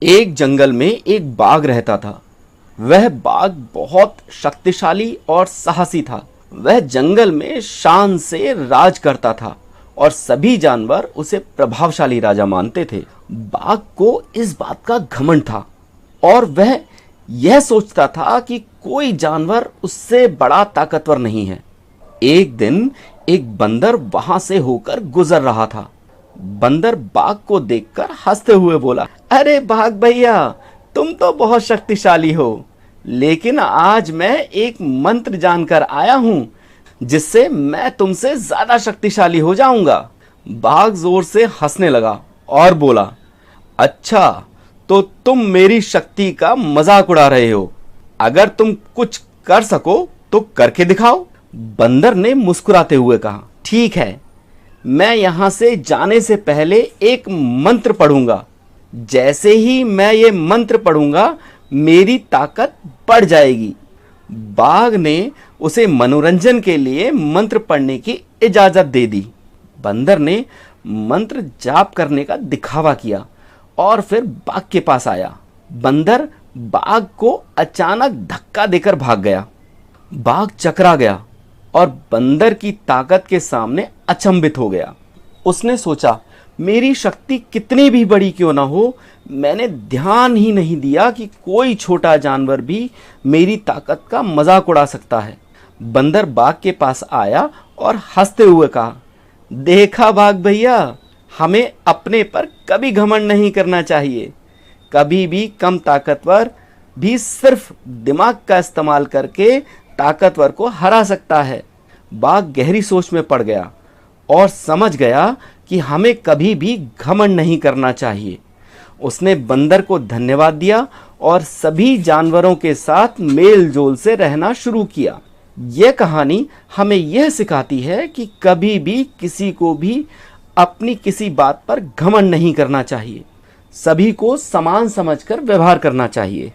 एक जंगल में एक बाघ रहता था। वह बाघ बहुत शक्तिशाली और साहसी था। वह जंगल में शान से राज करता था और सभी जानवर उसे प्रभावशाली राजा मानते थे। बाघ को इस बात का घमंड था और वह यह सोचता था कि कोई जानवर उससे बड़ा ताकतवर नहीं है। एक दिन एक बंदर वहां से होकर गुजर रहा था। बंदर बाघ को देखकर हंसते हुए बोला, अरे बाघ भैया, तुम तो बहुत शक्तिशाली हो, लेकिन आज मैं एक मंत्र जानकर आया हूं जिससे मैं तुमसे ज्यादा शक्तिशाली हो जाऊंगा। बाघ जोर से हंसने लगा और बोला, अच्छा, तो तुम मेरी शक्ति का मजाक उड़ा रहे हो। अगर तुम कुछ कर सको तो करके दिखाओ। बंदर ने मुस्कुराते हुए कहा, ठीक है, मैं यहां से जाने से पहले एक मंत्र पढ़ूंगा। जैसे ही मैं ये मंत्र पढ़ूंगा मेरी ताकत बढ़ जाएगी। बाघ ने उसे मनोरंजन के लिए मंत्र पढ़ने की इजाजत दे दी। बंदर ने मंत्र जाप करने का दिखावा किया और फिर बाघ के पास आया। बंदर बाघ को अचानक धक्का देकर भाग गया। बाघ चकरा गया और बंदर की ताकत के सामने अचंभित हो गया। उसने सोचा, मेरी शक्ति कितनी भी बड़ी क्यों ना हो, मैंने ध्यान ही नहीं दिया कि कोई छोटा जानवर भी मेरी ताकत का मजाक उड़ा सकता है। बंदर बाघ के पास आया और हंसते हुए कहा, देखा बाघ भैया, हमें अपने पर कभी घमंड नहीं करना चाहिए। कभी भी कम ताकतवर भी सिर्फ दिमाग का इस्तेमाल करके ताकतवर को हरा सकता है। बाघ गहरी सोच में पड़ गया और समझ गया कि हमें कभी भी घमंड नहीं करना चाहिए। उसने बंदर को धन्यवाद दिया और सभी जानवरों के साथ मेल जोल से रहना शुरू किया। यह कहानी हमें यह सिखाती है कि कभी भी किसी को भी अपनी किसी बात पर घमंड नहीं करना चाहिए। सभी को समान समझकर व्यवहार करना चाहिए।